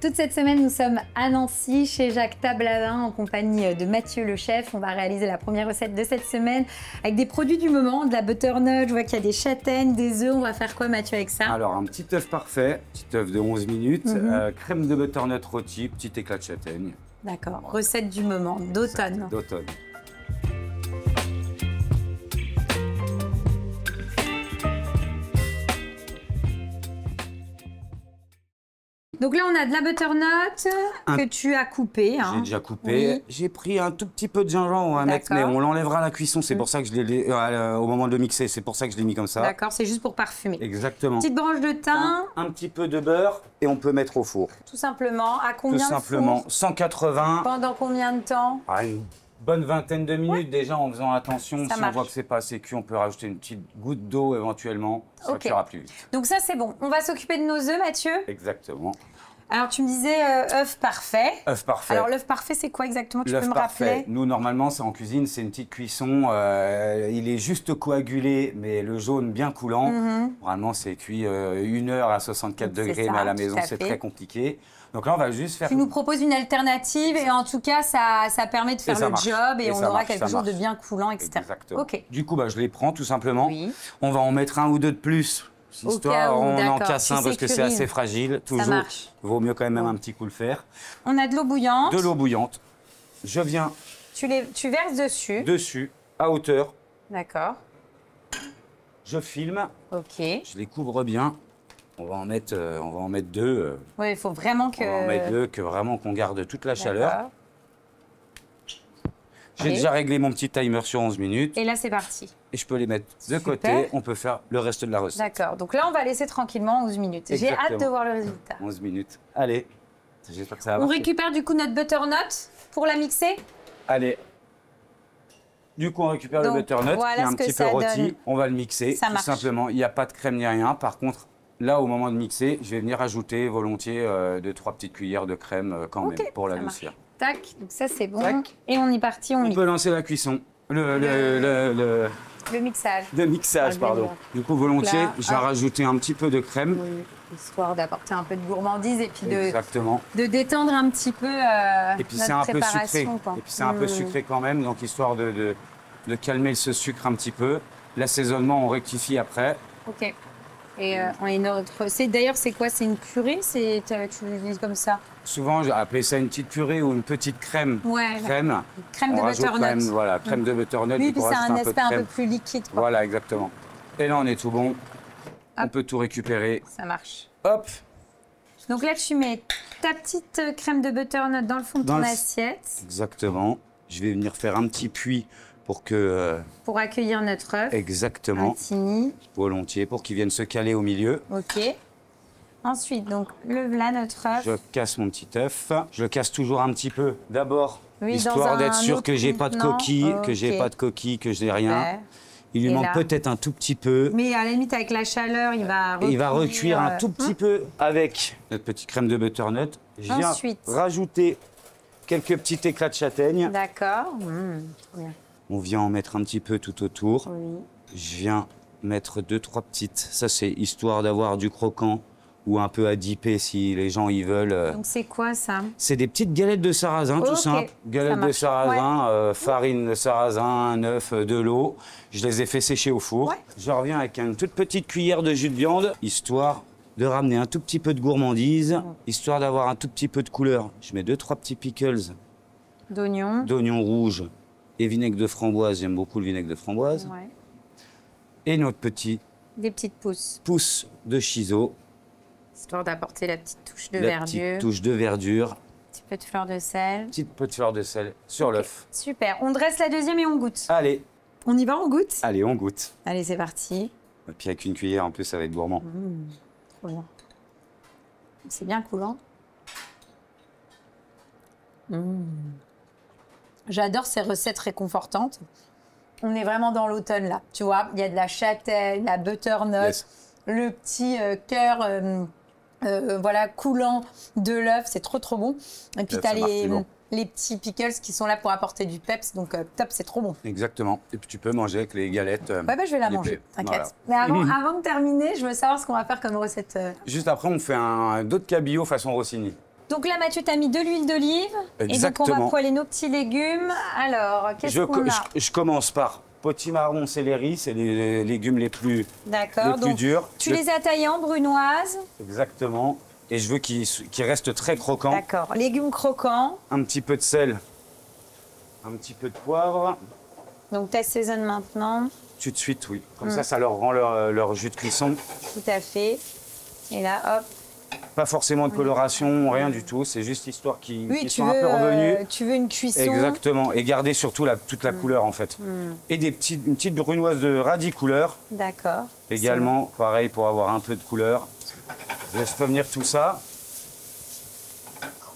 Toute cette semaine, nous sommes à Nancy, chez Jacques Tablavin, en compagnie de Mathieu le chef. On va réaliser la première recette de cette semaine avec des produits du moment, de la butternut. Je vois qu'il y a des châtaignes, des œufs. On va faire quoi, Mathieu, avec ça? Alors, un petit œuf parfait, petit œuf de 11 minutes, crème de butternut rôti, petit éclat de châtaigne. D'accord, recette du moment, d'automne. D'automne. Donc là, on a de la butternut que tu as coupée. J'ai déjà coupé. Oui. J'ai pris un tout petit peu de gingembre, on va mettre, mais on l'enlèvera à la cuisson. C'est pour ça que je l'ai au moment de le mixer. C'est pour ça que je l'ai mis comme ça. D'accord, c'est juste pour parfumer. Exactement. Petite branche de thym. Un petit peu de beurre et on peut mettre au four. Tout simplement. À combien Tout simplement. de four? 180. Pendant combien de temps? Une bonne vingtaine de minutes déjà en faisant attention. Ça si marche. on voit que c'est pas assez cuit, on peut rajouter une petite goutte d'eau éventuellement. Ça cuira plus vite. Donc ça, c'est bon. On va s'occuper de nos œufs, Mathieu. Exactement. Alors, tu me disais œuf parfait. œuf parfait. Alors, l'œuf parfait, c'est quoi exactement? Tu peux me parfait. rappeler? Nous, normalement, c'est en cuisine, c'est une petite cuisson. Il est juste coagulé, mais le jaune bien coulant. Normalement, c'est cuit 1 heure à 64 degrés, mais à la maison, c'est très compliqué. Donc là, on va juste faire... Tu nous proposes une alternative et en tout cas, ça permet de faire le job et on aura quelque chose de bien coulant, etc. Exactement. Okay. Du coup, je les prends tout simplement. Oui. On va en mettre 1 ou 2 de plus. Histoire, on en casse un parce que c'est assez fragile. Toujours, vaut mieux quand même un petit coup le faire. On a de l'eau bouillante. De l'eau bouillante. Je viens... Tu verses dessus. Dessus, à hauteur. D'accord. Je filme. Ok. Je les couvre bien. On va en mettre 2. Oui, il faut vraiment que... On va en mettre 2, vraiment qu'on garde toute la chaleur. J'ai déjà réglé mon petit timer sur 11 minutes. Et là, c'est parti. Et je peux les mettre de côté. On peut faire le reste de la recette. D'accord. Donc là, on va laisser tranquillement 11 minutes. J'ai hâte de voir le résultat. 11 minutes. Allez. J'espère que ça va marcher. On récupère du coup notre butternut pour la mixer. Allez. Du coup, on récupère le butternut qui est un petit peu rôti. On va le mixer. Tout simplement. Il n'y a pas de crème ni rien. Par contre, là, au moment de mixer, je vais venir ajouter volontiers 2-3 petites cuillères de crème quand même pour l'adoucir. Tac, donc ça c'est bon. Tac. Et on est parti, on peut lancer la cuisson. Le mixage. Le mixage, pardon. Du coup, volontiers, je vais rajouter un petit peu de crème. Oui, histoire d'apporter un peu de gourmandise et puis de détendre un petit peu et puis c'est un peu sucré. Quoi. Et puis c'est un peu sucré quand même, donc histoire de calmer ce sucre un petit peu. L'assaisonnement, on rectifie après. Ok. Et d'ailleurs, c'est quoi? C'est une purée? Tu l'utilises comme ça? Souvent, j'ai appelé ça une petite purée ou une petite crème. Ouais. Crème de butternut. Voilà, crème de butternut. Oui, puis c'est un aspect un peu plus liquide. Quoi. Voilà, exactement. Et là, on est tout bon. Hop. On peut tout récupérer. Ça marche. Hop. Donc là, tu mets ta petite crème de butternut dans le fond de ton assiette. Exactement. Je vais venir faire un petit puits pour accueillir notre œuf. Exactement. Un tini. Volontiers, pour qu'il vienne se caler au milieu. Ok. Ensuite, donc, là, notre œuf. Je casse mon petit œuf. Je le casse toujours un petit peu. D'abord, histoire d'être sûr que j'ai pas de coquille, que j'ai rien. Il lui manque peut-être un tout petit peu. Mais à la limite, avec la chaleur, il va recuire. Il va recuire un tout petit peu avec notre petite crème de butternut. Je viens rajouter quelques petits éclats de châtaigne. D'accord. On vient en mettre un petit peu tout autour. Oui. Je viens mettre 2-3 petites. Ça, c'est histoire d'avoir du croquant ou un peu adipé si les gens y veulent. Donc, c'est quoi ça? C'est des petites galettes de sarrasin, tout simple. Galettes de sarrasin, farine de sarrasin, un œuf, de l'eau. Je les ai fait sécher au four. Ouais. Je reviens avec une toute petite cuillère de jus de viande, histoire de ramener un tout petit peu de gourmandise, histoire d'avoir un tout petit peu de couleur. Je mets 2-3 petits pickles. D'oignons rouges. Et vinaigre de framboise, j'aime beaucoup le vinaigre de framboise. Ouais. Et notre des petites pousses. Pousses de chiso. Histoire d'apporter la petite touche de verdure. Petite touche de verdure. Un petit peu de fleur de sel. Petit peu de fleur de sel sur l'œuf. Super. On dresse la deuxième et on goûte. Allez. On y va, on goûte? Allez, on goûte. Allez, c'est parti. Et puis avec une cuillère, en plus, ça va être gourmand. Trop bien. C'est bien coulant. J'adore ces recettes réconfortantes. On est vraiment dans l'automne, là. Tu vois, il y a de la châtaigne, la butternut, le petit cœur coulant de l'œuf. C'est trop, trop bon. Et puis, tu as les petits pickles qui sont là pour apporter du peps. Donc, top, c'est trop bon. Bah, et puis, tu peux manger avec les galettes. Je vais la manger, t'inquiète. Voilà. Mais avant de terminer, je veux savoir ce qu'on va faire comme recette. Juste après, on fait d'autres cabillaud façon Rossini. Donc là, Mathieu, tu as mis de l'huile d'olive. Et donc, on va poêler nos petits légumes. Alors, qu'est-ce qu'on a? Je commence par potimarron, céleri. C'est les légumes les plus durs. Tu les as taillés en brunoise. Exactement. Et je veux qu'ils restent très croquants. D'accord. Légumes croquants. Un petit peu de sel. Un petit peu de poivre. Donc, tu assaisonnes maintenant. Tout de suite, oui. Comme ça leur rend leur jus de cuisson. Tout à fait. Et là, hop. Pas forcément de coloration, rien du tout. C'est juste histoire qu'ils soient un peu revenus. Tu veux une cuisson. Exactement. Et garder surtout toute la couleur, en fait. Et une petite brunoise de radis couleur. D'accord. Également, pareil, pour avoir un peu de couleur. Je laisse revenir tout ça.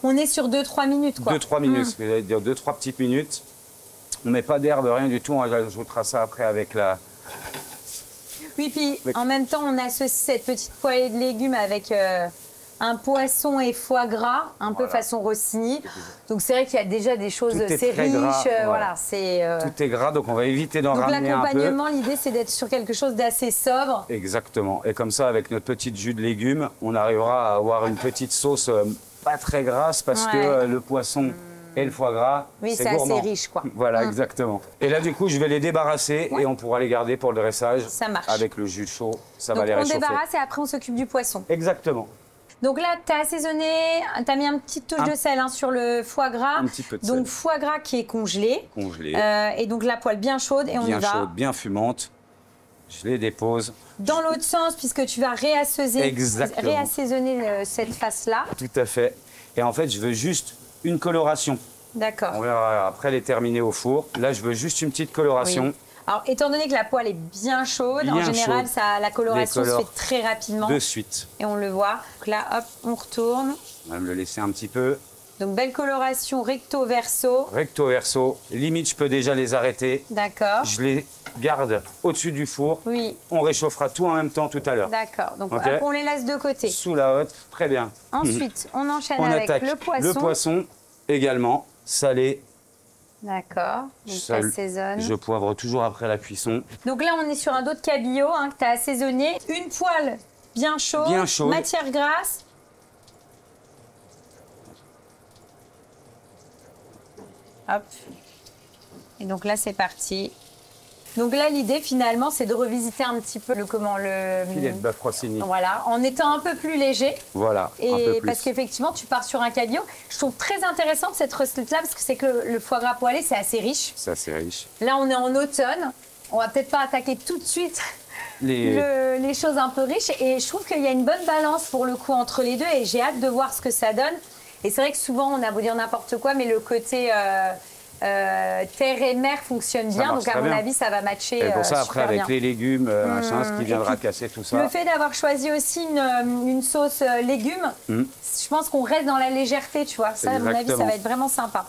On est sur 2-3 minutes, quoi. 2-3 minutes, j'allais dire 2-3 petites minutes. On met pas d'herbe, rien du tout. On ajoutera ça après avec la... Oui, puis en même temps, on associe cette petite poêlée de légumes avec un poisson et foie gras, un peu façon Rossini. Donc c'est vrai qu'il y a déjà des choses, c'est riche. Voilà, tout est gras, donc on va éviter d'en ramener un peu. L'accompagnement, l'idée, c'est d'être sur quelque chose d'assez sobre. Exactement. Et comme ça, avec notre petite jus de légumes, on arrivera à avoir une petite sauce pas très grasse parce que le poisson et le foie gras, c'est gourmand. assez riche, quoi. Voilà, exactement. Et là, du coup, je vais les débarrasser et on pourra les garder pour le dressage. Ça marche. Avec le jus chaud, ça donc va les réchauffer. On débarrasse et après, on s'occupe du poisson. Exactement. Donc là, tu as assaisonné, tu as mis un petit touche de sel sur le foie gras. Un petit peu de sel. Donc foie gras qui est congelé. Et donc la poêle bien chaude et on y va. Bien chaude, bien fumante. Je les dépose. Dans l'autre sens, puisque tu vas réassaisonner cette face-là. Tout à fait. Et en fait, je veux juste une coloration. D'accord. On verra après les terminer au four. Là, je veux juste une petite coloration. Oui. Alors, étant donné que la poêle est bien chaude, en général, la coloration se fait très rapidement. De suite. Et on le voit. Donc là, hop, on retourne. On va me le laisser un petit peu. Donc, belle coloration recto-verso. Recto-verso. Limite, je peux déjà les arrêter. D'accord. Je les garde au-dessus du four. Oui. On réchauffera tout en même temps tout à l'heure. D'accord. Donc, hop, on les laisse de côté. Sous la hotte. Très bien. Ensuite, on enchaîne avec le poisson. Le poisson également, salé. D'accord. Donc, tu assaisonnes. Je poivre toujours après la cuisson. Donc là, on est sur un dos de cabillaud que tu as assaisonné. Une poêle bien chaude. Bien chaude. Matière grasse. Hop. Et donc là, c'est parti. Donc là, l'idée, finalement, c'est de revisiter un petit peu le filet de bœuf Rossini. Voilà, en étant un peu plus léger. Voilà, et un peu plus. Parce qu'effectivement, tu pars sur un cabillaud. Je trouve très intéressante cette recette-là, parce que c'est que le foie gras poêlé, c'est assez riche. C'est assez riche. Là, on est en automne. On va peut-être pas attaquer tout de suite les choses un peu riches. Et je trouve qu'il y a une bonne balance, pour le coup, entre les deux. Et j'ai hâte de voir ce que ça donne. Et c'est vrai que souvent, on a beau dire n'importe quoi, mais le côté... terre et mer fonctionne bien, donc à mon avis ça va matcher. Et pour ça après avec bien. Les légumes, ce qui viendra casser tout ça. Le fait d'avoir choisi aussi une sauce légumes, je pense qu'on reste dans la légèreté, tu vois. Ça, à mon avis, ça va être vraiment sympa.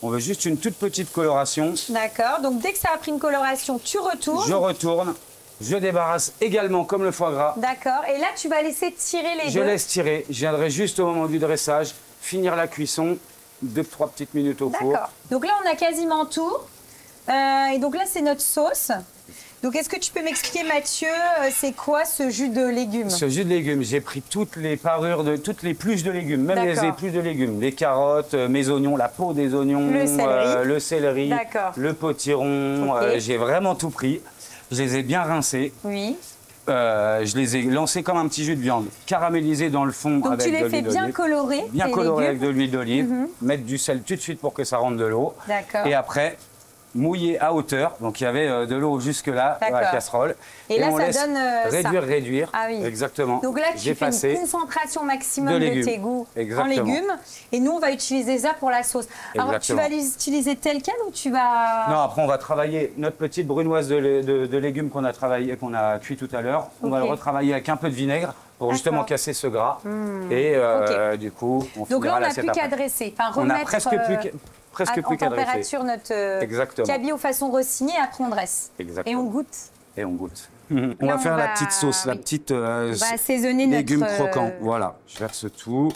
On veut juste une toute petite coloration. D'accord, donc dès que ça a pris une coloration, tu retournes. Je retourne. Je débarrasse également comme le foie gras. D'accord, et là tu vas laisser tirer les deux. Je laisse tirer, je viendrai juste au moment du dressage, finir la cuisson. 2-3 petites minutes au four. D'accord. Donc là, on a quasiment tout. Et donc là, c'est notre sauce. Donc, est-ce que tu peux m'expliquer, Mathieu, c'est quoi ce jus de légumes? Ce jus de légumes, j'ai pris toutes les parures, toutes les pluches de légumes, même les épluches de légumes, les carottes, mes oignons, la peau des oignons, le céleri, le potiron. J'ai vraiment tout pris. Je les ai bien rincés. Oui. Je les ai lancés comme un petit jus de viande, caramélisés dans le fond. Donc tu les fais bien colorer. Bien colorés avec de l'huile d'olive. Mettre du sel tout de suite pour que ça rentre de l'eau. D'accord. Et après, mouiller à hauteur. Donc il y avait de l'eau jusque-là dans la casserole. Et là, on ça donne réduire. Ah oui. Exactement. Donc là, tu fais une concentration maximum de tes goûts en légumes. Et nous, on va utiliser ça pour la sauce. Alors, tu vas les utiliser tel quel ou tu vas... Non, après, on va travailler notre petite brunoise de légumes qu'on a cuit tout à l'heure. On va le retravailler avec un peu de vinaigre pour justement casser ce gras. Et du coup, on finira l'assiette. Donc là, on n'a plus qu'à dresser. Enfin, on a presque plus qu'à dresser. Température notre cabillaud façon Rossini, et après on dresse. Exactement. Et on goûte. Et on goûte. On va faire la petite sauce, la petite assaisonner légumes croquants. Voilà, je verse tout.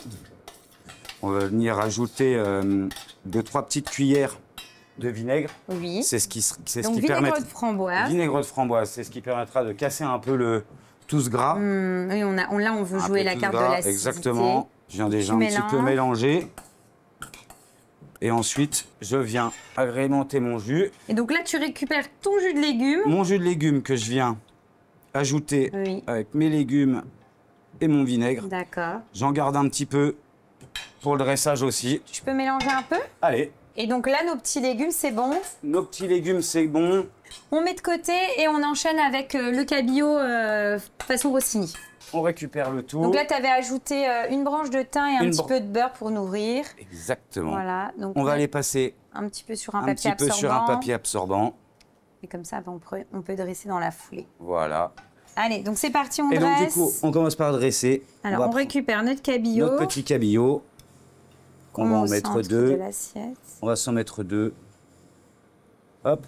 On va venir ajouter 2-3 petites cuillères de vinaigre. Oui. C'est ce qui vinaigre de framboise. Vinaigre de framboise, c'est ce qui permettra de casser un peu tout ce gras. Oui, là, on veut jouer la carte de l'acidité. Exactement. Je viens déjà un petit peu mélanger. Et ensuite, je viens agrémenter mon jus. Et donc là, tu récupères ton jus de légumes. Mon jus de légumes que je viens ajouter avec mes légumes et mon vinaigre. D'accord. J'en garde un petit peu pour le dressage aussi. Tu peux mélanger un peu? Allez. Et donc là, nos petits légumes, c'est bon? Nos petits légumes, c'est bon. On met de côté et on enchaîne avec le cabillaud façon Rossini. On récupère le tout. Donc là, tu avais ajouté une branche de thym et un petit peu de beurre pour nourrir. Exactement. Voilà. Donc on va les passer un petit peu sur un papier absorbant. Et comme ça, on peut dresser dans la foulée. Voilà. Allez, donc c'est parti, on dresse. Et donc du coup, on commence par dresser. Alors, on récupère notre cabillaud. Notre petit cabillaud. On va en mettre 2. On va s'en mettre 2. Hop.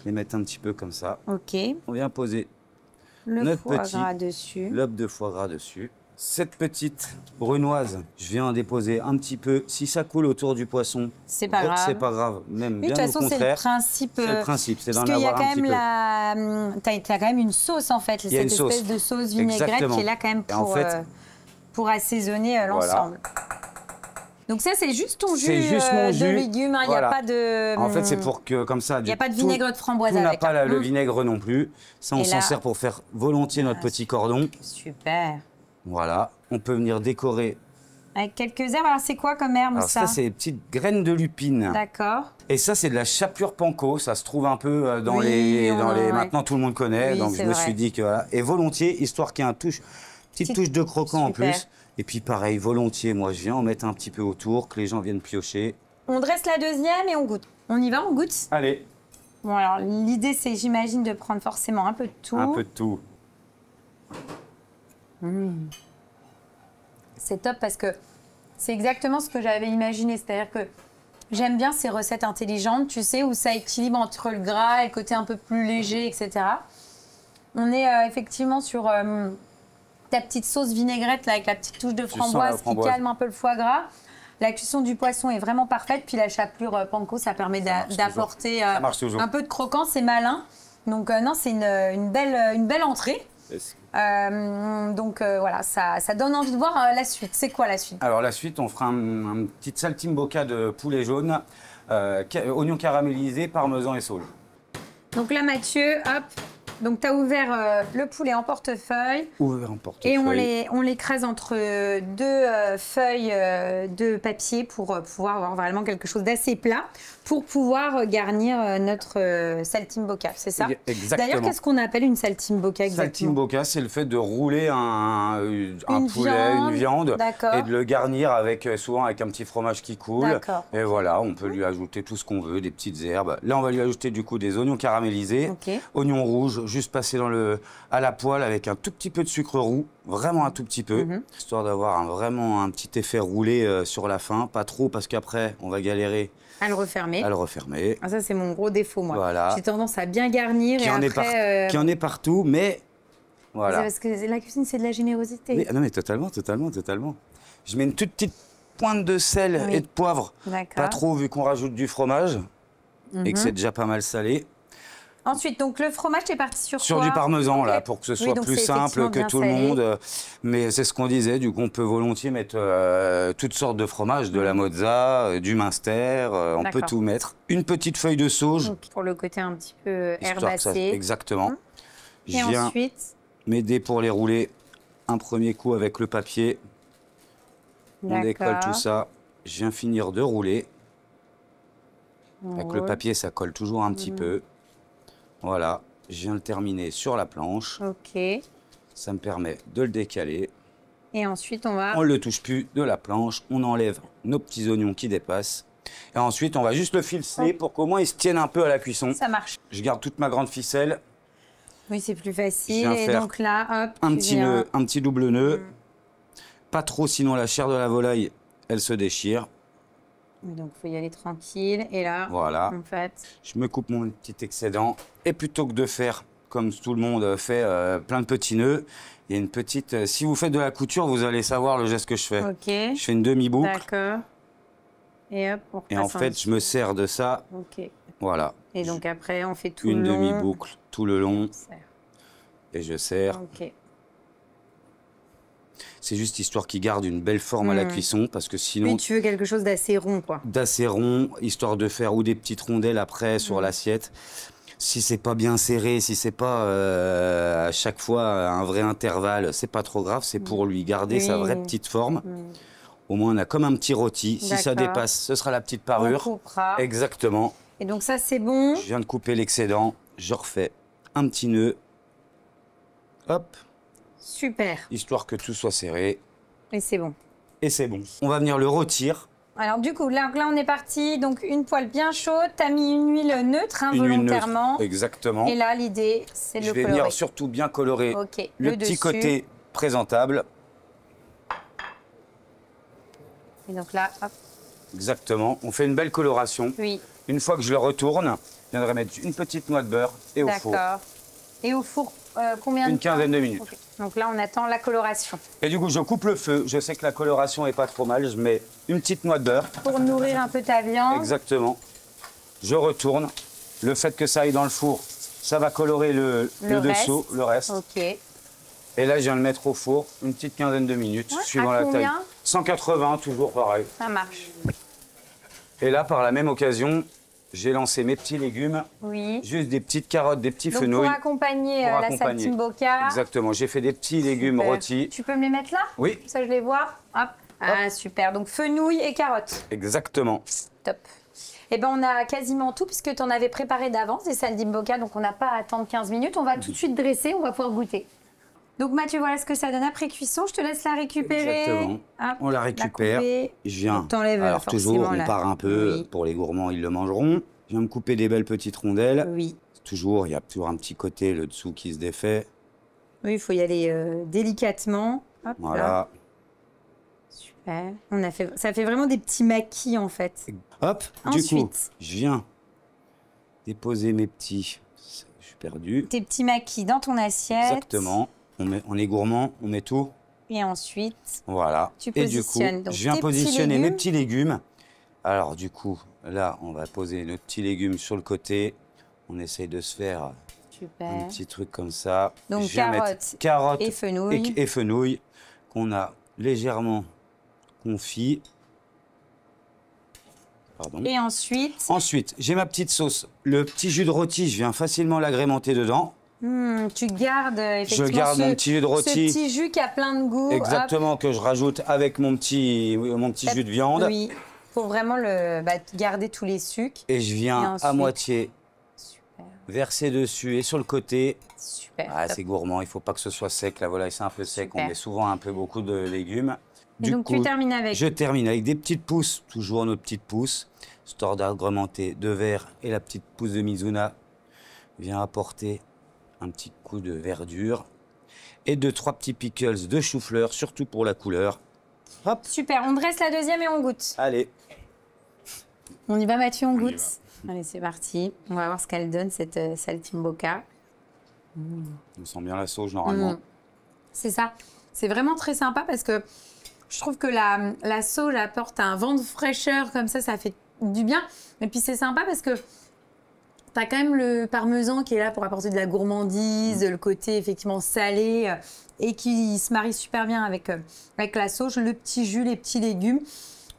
Les mettre un petit peu comme ça. Ok. On vient poser le foie gras dessus. Lobe de foie gras dessus. Cette petite brunoise, je viens en déposer un petit peu. Si ça coule autour du poisson, c'est pas grave. C'est pas grave, même bien au contraire. De toute façon, c'est le principe. C'est le principe, c'est d'en avoir un petit peu. Parce qu'il y a quand même une sauce en fait, cette espèce de sauce vinaigrette qui est là quand même pour assaisonner l'ensemble. Donc ça, c'est juste ton jus de légumes, il n'y a pas de... En fait, c'est pour que, comme ça... Il n'y a pas de vinaigre de framboise avec. On n'a pas le vinaigre non plus. Ça, on s'en sert pour faire volontiers notre petit cordon. Super. Voilà. On peut venir décorer. Avec quelques herbes. Alors, c'est quoi comme herbe, ça? Ça, c'est des petites graines de lupine. D'accord. Et ça, c'est de la chapelure panko. Ça se trouve un peu dans les... Maintenant, tout le monde connaît. Donc, je me suis dit que... Voilà. Et volontiers, histoire qu'il y ait une petite touche de croquant en plus. Et puis pareil, volontiers, moi je viens en mettre un petit peu autour, que les gens viennent piocher. On dresse la deuxième et on goûte. On y va, on goûte? Allez. Bon alors l'idée c'est, j'imagine, de prendre forcément un peu de tout. Un peu de tout. C'est top parce que c'est exactement ce que j'avais imaginé. C'est-à-dire que j'aime bien ces recettes intelligentes, tu sais, où ça équilibre entre le gras et le côté un peu plus léger, etc. On est effectivement sur... ta petite sauce vinaigrette là, avec la petite touche de framboise qui calme un peu le foie gras. La cuisson du poisson est vraiment parfaite. Puis la chapelure panko, ça permet d'apporter un peu de croquant. C'est malin. Donc non, c'est une belle entrée. Donc voilà, ça donne envie de voir la suite. C'est quoi la suite? Alors la suite, on fera un petit saltimbocca de poulet jaune, oignons caramélisés, parmesan et saule. Donc là, Mathieu, hop. Donc, tu as ouvert le poulet en portefeuille. Ouvert en portefeuille. Et on l'écrase entre deux feuilles de papier pour pouvoir avoir vraiment quelque chose d'assez plat, pour pouvoir garnir notre saltimbocca, c'est ça? Exactement. D'ailleurs, qu'est-ce qu'on appelle une saltimbocca exactement? Saltimbocca, c'est le fait de rouler un poulet, une viande, et de le garnir souvent avec un petit fromage qui coule. Et voilà, on peut lui ajouter tout ce qu'on veut, des petites herbes. Là, on va lui ajouter du coup des oignons caramélisés, oignons rouges, juste passer à la poêle avec un tout petit peu de sucre roux, vraiment un tout petit peu, histoire d'avoir vraiment un petit effet roulé sur la fin, pas trop parce qu'après on va galérer à le refermer. Ah, ça c'est mon gros défaut moi. Voilà. J'ai tendance à bien garnir qui en est partout, mais voilà. C'est parce que la cuisine c'est de la générosité. Oui, non mais totalement. Je mets une toute petite pointe de sel et de poivre, pas trop vu qu'on rajoute du fromage et que c'est déjà pas mal salé. Ensuite, donc le fromage, t'es parti sur quoi? Du parmesan, là, pour que ce soit plus simple que tout le monde. Mais c'est ce qu'on disait, du coup, on peut volontiers mettre toutes sortes de fromages, de la mozza, du minster, on peut tout mettre. Une petite feuille de sauge. Donc, pour le côté un petit peu herbacé. Exactement. Et ensuite m'aider pour les rouler un premier coup avec le papier. On décolle tout ça. Je viens finir de rouler. Avec le papier, ça colle toujours un petit peu. Voilà, je viens le terminer sur la planche. Ok. Ça me permet de le décaler. Et ensuite, on va... On ne le touche plus de la planche. On enlève nos petits oignons qui dépassent. Et ensuite, on va juste le ficeler pour qu'au moins il se tienne un peu à la cuisson. Ça marche. Je garde toute ma grande ficelle. Oui, c'est plus facile. Et donc là, hop, un petit double nœud. Pas trop, sinon la chair de la volaille, elle se déchire. Donc, il faut y aller tranquille. Et là, voilà. En fait... Je me coupe mon petit excédent. Et plutôt que de faire, comme tout le monde fait, plein de petits nœuds, il y a une petite... si vous faites de la couture, vous allez savoir le geste que je fais. Ok. Je fais une demi-boucle. D'accord. Et hop, on repasse. Et en fait, je me sers de ça. Ok. Voilà. Et donc après, on fait tout le long. Une demi-boucle tout le long. Et je serre. Ok. C'est juste histoire qu'il garde une belle forme à la cuisson, parce que sinon... Oui, tu veux quelque chose d'assez rond, quoi. D'assez rond, histoire de faire ou des petites rondelles après sur l'assiette. Si c'est pas bien serré, si c'est pas à chaque fois un vrai intervalle, c'est pas trop grave, c'est pour lui garder sa vraie petite forme. Au moins, on a comme un petit rôti. Si ça dépasse, ce sera la petite parure. On coupera. Exactement. Et donc ça, c'est bon. Je viens de couper l'excédent. Je refais un petit nœud. Hop. Super. Histoire que tout soit serré. Et c'est bon. Et c'est bon. On va venir le rôtir. Alors du coup, là on est parti. Donc une poêle bien chaude. Tu as mis une huile neutre, volontairement. Neutre, exactement. Et là, l'idée, c'est de le colorer. Je vais venir surtout bien colorer le petit côté présentable. Et donc là, hop. Exactement. On fait une belle coloration. Oui. Une fois que je le retourne, je viendrai mettre une petite noix de beurre et au four. D'accord. Et au four, combien de temps? Une quinzaine de minutes. Okay. Donc là, on attend la coloration. Et du coup, je coupe le feu. Je sais que la coloration n'est pas trop mal. Je mets une petite noix de beurre. Pour nourrir un peu ta viande. Exactement. Je retourne. Le fait que ça aille dans le four, ça va colorer le dessous, le reste. Ok. Et là, je viens de le mettre au four une petite quinzaine de minutes, suivant la taille. 180, toujours pareil. Ça marche. Et là, par la même occasion, j'ai lancé mes petits légumes. Oui. Juste des petites carottes, des petits fenouils. Pour accompagner la saltimbocca. Exactement. J'ai fait des petits légumes rôtis. Tu peux me les mettre là? Oui. Ça, je les vois. Hop. Ah, super. Donc, fenouil et carottes. Exactement. Top. Eh ben, on a quasiment tout, puisque tu en avais préparé d'avance des saltimbocca, donc on n'a pas à attendre 15 minutes. On va tout de suite dresser, on va pouvoir goûter. Donc, Mathieu, voilà ce que ça donne après cuisson. Je te laisse la récupérer. Exactement. Hop, on la récupère. Je viens. Alors, toujours, on part un peu. Pour les gourmands, ils le mangeront. Je viens me couper des belles petites rondelles. Oui. Toujours, il y a toujours un petit côté, le dessous qui se défait. Oui, il faut y aller délicatement. Hop, voilà. Là. Super. Ça fait vraiment des petits maquis, en fait. Hop, ensuite, du coup, je viens déposer mes petits... Je suis perdu. Tes petits maquis dans ton assiette. Exactement. On est gourmand, on met tout. Et ensuite, voilà. Tu et du coup, donc, je viens positionner mes petits légumes. Alors du coup, là, on va poser nos petits légumes sur le côté. On essaye de se faire un petit truc comme ça. Donc je viens mettre carottes et fenouil. Et fenouil qu'on a légèrement confit. Pardon. Et ensuite? Ensuite, j'ai ma petite sauce. Le petit jus de rôti, je viens facilement l'agrémenter dedans. Tu gardes effectivement je garde mon petit jus de rôti. Ce petit jus qui a plein de goût. Exactement, que je rajoute avec mon petit jus de viande. Oui, pour vraiment garder tous les sucres. Et je viens à moitié verser dessus et sur le côté. Super. Ah, c'est gourmand, il ne faut pas que ce soit sec. La volaille, c'est un peu sec. On met souvent un peu beaucoup de légumes. Et donc tu termines avec? Je termine avec des petites pousses, toujours nos petites pousses, histoire d'agrémenter de verre et la petite pousse de Mizuna vient apporter un petit coup de verdure et 2-3 petits pickles de chou-fleur, surtout pour la couleur. Hop. Super, on dresse la deuxième et on goûte. Allez. On y va Mathieu, on goûte. Allez, c'est parti. On va voir ce qu'elle donne, cette saltimbocca. On sent bien la sauce normalement. C'est ça. C'est vraiment très sympa parce que je trouve que la sauce apporte un vent de fraîcheur comme ça fait du bien. Et puis c'est sympa parce que tu as quand même le parmesan qui est là pour apporter de la gourmandise, le côté effectivement salé et qui se marie super bien avec la sauce, le petit jus, les petits légumes.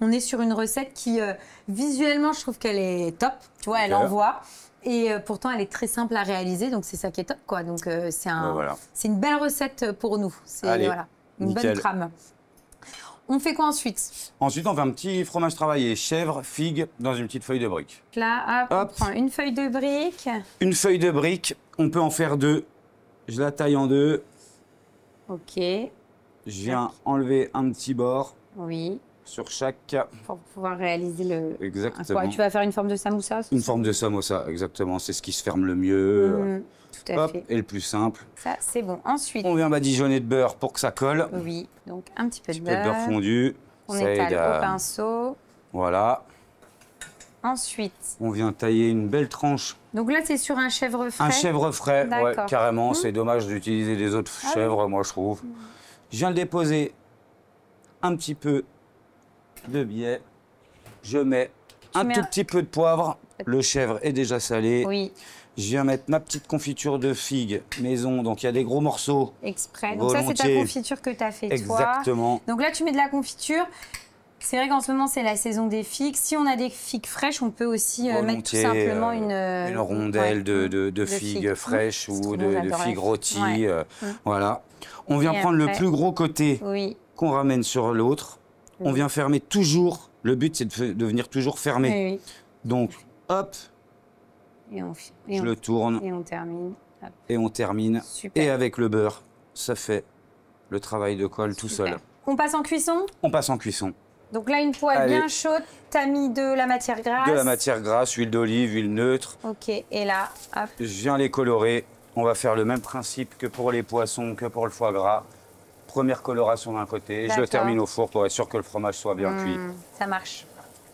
On est sur une recette qui, visuellement, je trouve qu'elle est top. Tu vois, elle envoie. Et pourtant, elle est très simple à réaliser. Donc, c'est ça qui est top, quoi. Donc, c'est une belle recette pour nous. C'est une bonne trame. On fait quoi ensuite? Ensuite, on fait un petit fromage travaillé, chèvre, figue, dans une petite feuille de brique. Là, hop, on prend une feuille de brique. Une feuille de brique, on peut en faire deux. Je la taille en deux. Ok. Je viens enlever un petit bord. Oui. Sur chaque... Pour pouvoir réaliser le... Exactement. Quoi, tu vas faire une forme de samosa? Une forme de samosa, exactement. C'est ce qui se ferme le mieux. Tout à fait. Et le plus simple. Ça, c'est bon. Ensuite... On vient badigeonner de beurre pour que ça colle. Oui, donc un petit peu de beurre. Un petit peu de beurre fondu. On étale au pinceau. Voilà. Ensuite... On vient tailler une belle tranche. Donc là, c'est sur un chèvre frais? Un chèvre frais, ouais, carrément. C'est dommage d'utiliser des autres chèvres, moi, je trouve. Je viens le déposer un petit peu de biais. Je mets un tout petit peu de poivre. Le chèvre est déjà salé. Oui. Je viens mettre ma petite confiture de figues maison. Donc, il y a des gros morceaux. Exprès. Donc, ça, c'est ta confiture que tu as fait, toi. Exactement. Donc là, tu mets de la confiture. C'est vrai qu'en ce moment, c'est la saison des figues. Si on a des figues fraîches, on peut aussi mettre tout simplement une rondelle de figues fraîches ou de figues rôties. Voilà. On vient prendre le plus gros côté qu'on ramène sur l'autre. On vient fermer toujours. Le but, c'est de venir toujours fermer. Donc, hop. Je le tourne. Et on termine. Hop. Et on termine. Super. Et avec le beurre, ça fait le travail de colle tout seul. On passe en cuisson? On passe en cuisson. Donc là, une poêle bien chaude, tu as mis de la matière grasse. De la matière grasse, huile d'olive, huile neutre. Ok, et là, hop. Je viens les colorer. On va faire le même principe que pour les poissons, que pour le foie gras. Première coloration d'un côté, je le termine au four pour être sûr que le fromage soit bien cuit. Ça marche.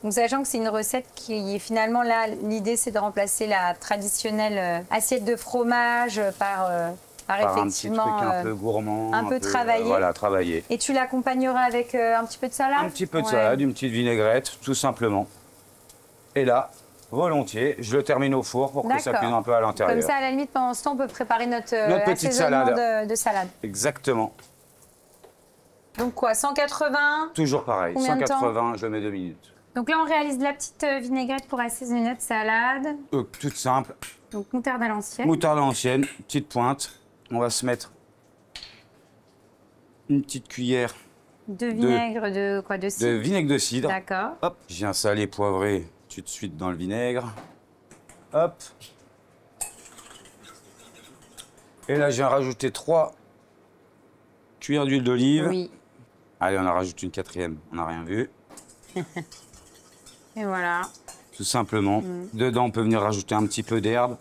Donc, sachant que c'est une recette qui est finalement là, l'idée c'est de remplacer la traditionnelle assiette de fromage par effectivement un petit truc un peu gourmand, un peu travaillé. Voilà, travaillé. Et tu l'accompagneras avec un petit peu de salade? Un petit peu de salade, une petite vinaigrette, tout simplement. Et là, volontiers, je le termine au four pour que ça cuise un peu à l'intérieur. Comme ça, à la limite, pendant ce temps, on peut préparer notre petite salade. De salade. Exactement. Donc quoi, 180? Toujours pareil, 180, je mets 2 minutes. Donc là, on réalise de la petite vinaigrette pour assaisonner notre salade. Toute simple. Donc moutarde à l'ancienne. Moutarde à l'ancienne, petite pointe. On va se mettre une petite cuillère de vinaigre de quoi? De cidre? De vinaigre de cidre. D'accord. Hop, je viens saler, poivrer tout de suite dans le vinaigre. Hop. Et là, je viens rajouter 3 cuillères d'huile d'olive. Oui. Allez, on en rajoute une 4e, on n'a rien vu. Et voilà. Tout simplement. Dedans, on peut venir rajouter un petit peu d'herbe.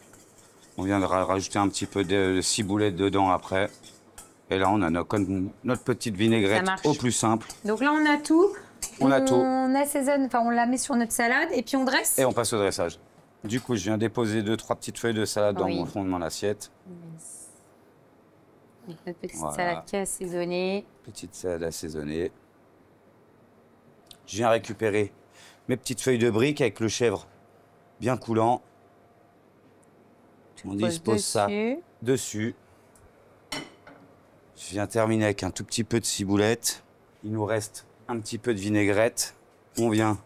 On vient de rajouter un petit peu de ciboulette dedans après. Et là, on a notre petite vinaigrette au plus simple. Donc là, on a tout. On a tout. On assaisonne, enfin, on la met sur notre salade et puis on dresse. Et on passe au dressage. Du coup, je viens déposer 2-3 petites feuilles de salade dans mon fond de mon assiette. Donc, notre petite salade qui est assaisonnée. Petite salade assaisonnée. Je viens récupérer mes petites feuilles de briques avec le chèvre bien coulant. On dispose ça dessus. Je viens terminer avec un tout petit peu de ciboulette. Il nous reste un petit peu de vinaigrette. On vient,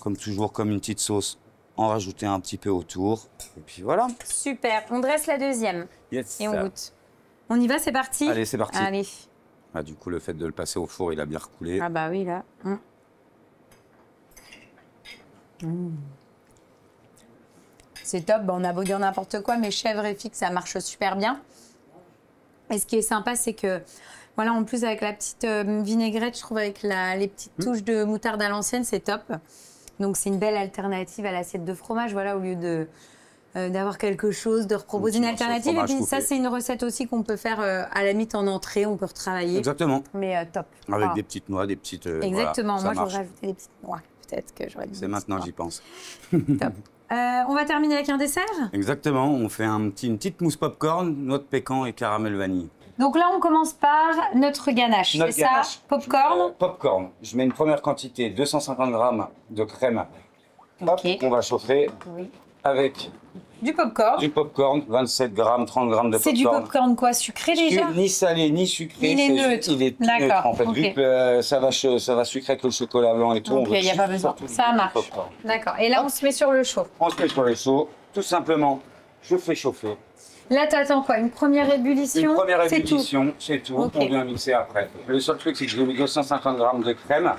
comme toujours, comme une petite sauce, en rajouter un petit peu autour. Et puis voilà. Super. On dresse la deuxième. Yes. Et on goûte. On y va, c'est parti? Allez, c'est parti. Allez. Ah, du coup, le fait de le passer au four, il a bien recoulé. Ah bah oui, là. C'est top. Bon, on a beau dire n'importe quoi, mais chèvre et figue, ça marche super bien. Et ce qui est sympa, c'est que, voilà, en plus avec la petite vinaigrette, je trouve avec les petites touches de moutarde à l'ancienne, c'est top. Donc c'est une belle alternative à l'assiette de fromage, voilà, au lieu d'avoir quelque chose, de reproposer une alternative. Et puis ça, c'est une recette aussi qu'on peut faire à la limite en entrée, on peut retravailler. Exactement. Mais top. Avec des petites noix, des petites... Exactement. Voilà, moi, j'aurais rajouté des petites noix. Peut-être que j'aurais dû. C'est maintenant que j'y pense. Top. On va terminer avec un dessert? Exactement. On fait une petite mousse popcorn, noix de pécan et caramel vanille. Donc là, on commence par notre ganache. C'est ça? Popcorn? Popcorn. Je mets une première quantité, 250 g de crème. Ok. On va chauffer avec du popcorn. Du popcorn, 27 g, 30 g de popcorn. C'est du popcorn quoi? Sucré déjà? Ni salé, ni sucré. Il est neutre. Il est neutre en fait. Vu que ça va sucrer avec le chocolat blanc et tout. Ok, il n'y a pas besoin. Ça marche. D'accord. Et là, on se met sur le chaud. On se met sur le chaud. Tout simplement, je fais chauffer. Là, tu attends quoi? Une première ébullition? Une première ébullition, c'est tout. Okay. On vient mixer après. Le seul truc, c'est que j'ai mis 250 g de crème.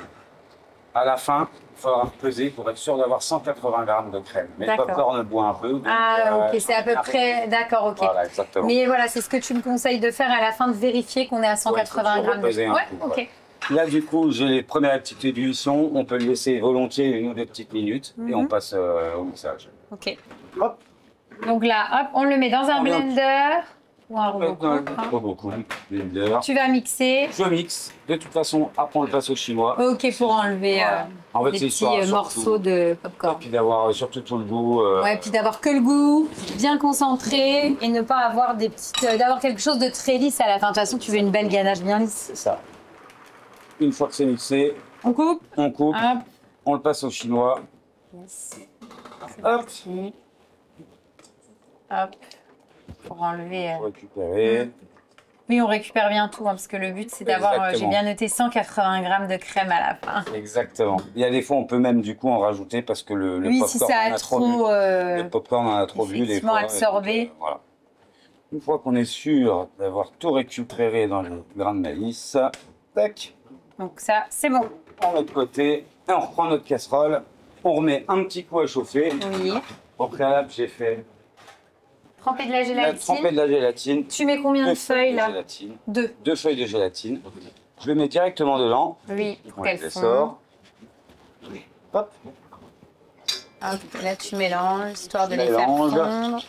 À la fin, il faudra peser pour être sûr d'avoir 180 g de crème. Mais le popcorn boit un peu. Ah, ok, c'est à peu près. D'accord, ok. Voilà, exactement. Mais voilà, c'est ce que tu me conseilles de faire à la fin, de vérifier qu'on est à 180 g de crème. Ouais, ok. Là, du coup, j'ai les premières petites ébullitions. On peut le laisser volontiers 1 ou 2 petites minutes et on passe au mixage. Ok. Hop. Donc là, hop, on le met dans un blender ou un robot. Blender. Tu vas mixer. Je mixe. De toute façon, après on le passe au chinois. Ok, pour enlever en fait, les petits morceaux de popcorn. Et puis d'avoir surtout tout le goût. Ouais, puis d'avoir que le goût, bien concentré et ne pas avoir d'avoir quelque chose de très lisse à la fin. De toute façon, tu veux une belle ganache bien lisse. C'est ça. Une fois que c'est mixé, on coupe. On coupe. Hop. On le passe au chinois. Yes. Hop. Hop, pour enlever. Récupérer. Oui, on récupère bien tout, hein, parce que le but, c'est d'avoir, j'ai bien noté 180 grammes de crème à la fin. Exactement. Il y a des fois, on peut même du coup en rajouter parce que le oui, popcorn si ça a trop bu. Le popcorn en a trop bu des fois. Absorbé. Voilà. Une fois qu'on est sûr d'avoir tout récupéré dans les grains de maïs, tac. Donc ça, c'est bon. On met de côté, et on reprend notre casserole, on remet un petit coup à chauffer. Oui. Au préalable, j'ai fait tremper de la gélatine. Tremper de la gélatine. Tu mets combien de feuilles là? Deux. 2 feuilles de gélatine. Je le mets directement dedans. Oui, pour qu'elle fonde. Sort. Hop. Hop. Là, tu mélanges, histoire de les faire fondre.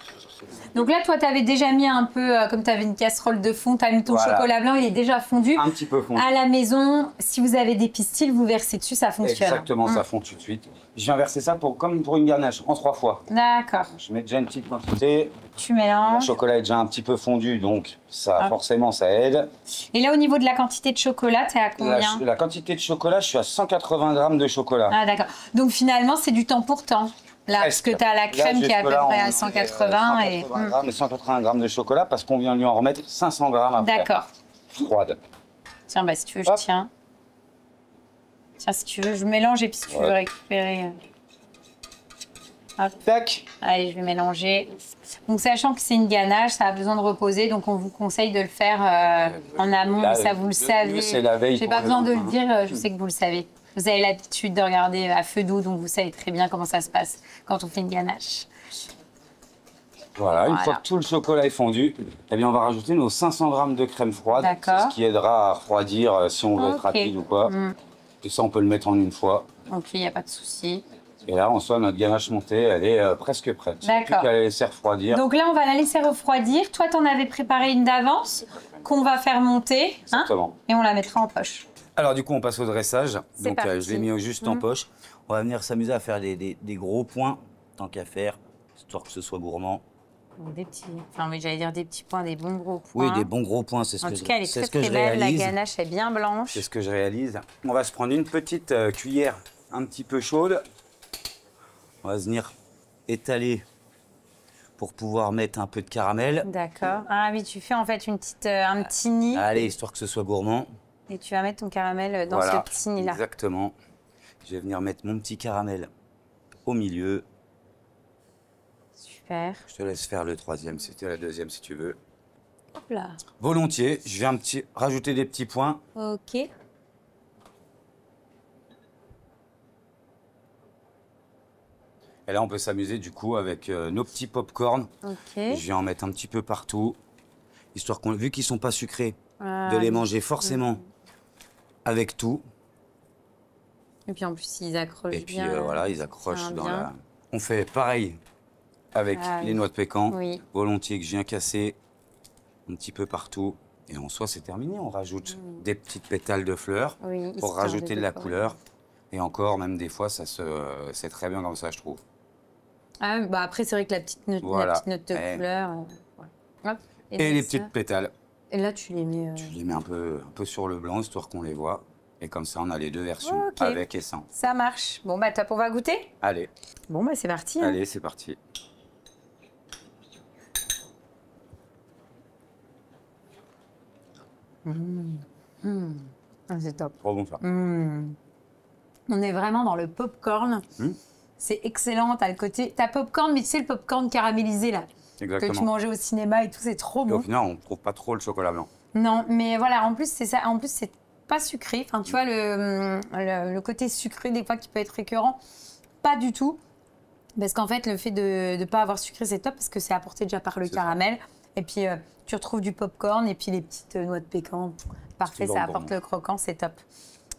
Donc là, toi, tu avais déjà mis un peu, comme tu avais une casserole de fond, tu as mis ton chocolat blanc, il est déjà fondu. Un petit peu fondu. À la maison, si vous avez des pistils, vous versez dessus, ça fonctionne. Exactement, ça fond tout de suite. Je viens verser ça comme pour une ganache, en 3 fois. D'accord. Je mets déjà une petite quantité. Tu mélanges. Le chocolat est déjà un petit peu fondu, donc ça, forcément, ça aide. Et là, au niveau de la quantité de chocolat, tu es à combien? La quantité de chocolat, je suis à 180 grammes de chocolat. Ah, d'accord. Donc finalement, c'est du temps pour temps. Là, parce que tu as la crème qui est à peu près à 180 et 180 grammes de chocolat parce qu'on vient lui en remettre 500 grammes après. D'accord. Froide. Tiens, bah, si tu veux, je tiens. Tiens, si tu veux, je mélange et puis si tu veux récupérer. Hop. Tac. Allez, je vais mélanger. Donc, sachant que c'est une ganache, ça a besoin de reposer, donc on vous conseille de le faire en amont, mais ça vous le savez. C'est la veille. J'ai pas besoin de le dire, je sais que vous le savez. Vous avez l'habitude de regarder à feu doux, donc vous savez très bien comment ça se passe quand on fait une ganache. Voilà, une fois que tout le chocolat est fondu, eh bien on va rajouter nos 500 grammes de crème froide. C'est ce qui aidera à refroidir si on veut être rapide ou pas. Et ça, on peut le mettre en une fois. Ok, il n'y a pas de souci. Et là, en soi, notre ganache montée, elle est presque prête. Il n'y a plus qu'à la laisser refroidir. Donc là, on va la laisser refroidir. Toi, tu en avais préparé une d'avance qu'on va faire monter. Exactement. Et on la mettra en poche. Alors du coup, on passe au dressage. Donc je l'ai mis juste en poche. On va venir s'amuser à faire des gros points, tant qu'à faire, histoire que ce soit gourmand. Des petits, enfin oui, j'allais dire des petits points, des bons gros points. Oui, des bons gros points, c'est ce que je réalise. En tout cas, elle est très très belle, la ganache est bien blanche. C'est ce que je réalise. On va se prendre une petite cuillère un petit peu chaude. On va venir étaler pour pouvoir mettre un peu de caramel. D'accord. Ah oui, tu fais en fait un petit nid. Allez, histoire que ce soit gourmand. Et tu vas mettre ton caramel dans ce petit nid-là. Exactement. Je vais venir mettre mon petit caramel au milieu. Super. Je te laisse faire le troisième, c'était la deuxième si tu veux. Hop là. Volontiers. Je viens rajouter des petits points. Ok. Et là, on peut s'amuser du coup avec nos petits pop-corn. Ok. Je viens en mettre un petit peu partout, histoire qu'on, vu qu'ils sont pas sucrés, de les manger forcément avec tout. Et puis en plus, ils accrochent bien. Et puis voilà, ils accrochent dans la... On fait pareil avec les noix de pécan. Volontiers que je viens casser un petit peu partout. Et en soi, c'est terminé. On rajoute des petites pétales de fleurs pour rajouter de la couleur. Et encore, même des fois, c'est très bien comme ça, je trouve. Ah, bah après, c'est vrai que la petite note, de couleur. Hop, et les petites pétales. Et là, tu les mets. Tu les mets un peu sur le blanc, histoire qu'on les voit. Et comme ça, on a les deux versions, avec et sans. Ça marche. Bon, bah top, on va goûter? Allez. Bon, bah c'est parti. Allez, c'est parti. C'est top. Trop bon ça. On est vraiment dans le popcorn. C'est excellent. T'as le côté. T'as popcorn, mais tu sais, le popcorn caramélisé là. Exactement. Que tu mangeais au cinéma et tout, c'est trop bon. Et au final, on ne trouve pas trop le chocolat blanc. Non, mais voilà, en plus, c'est ça. En plus, c'est pas sucré. Enfin, tu vois, le côté sucré, des fois, qui peut être récurrent, pas du tout. Parce qu'en fait, le fait de ne pas avoir sucré, c'est top parce que c'est apporté déjà par le caramel. Et puis, tu retrouves du popcorn et puis les petites noix de pécan. Parfait, ça apporte le croquant, c'est top.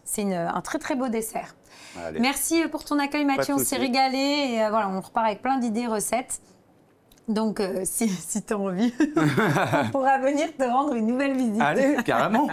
C'est un très, très beau dessert. Allez. Merci pour ton accueil, Mathieu. On s'est régalé. Et voilà, on repart avec plein d'idées, recettes. Donc, si tu as envie, on pourra venir te rendre une nouvelle visite. Allez, carrément.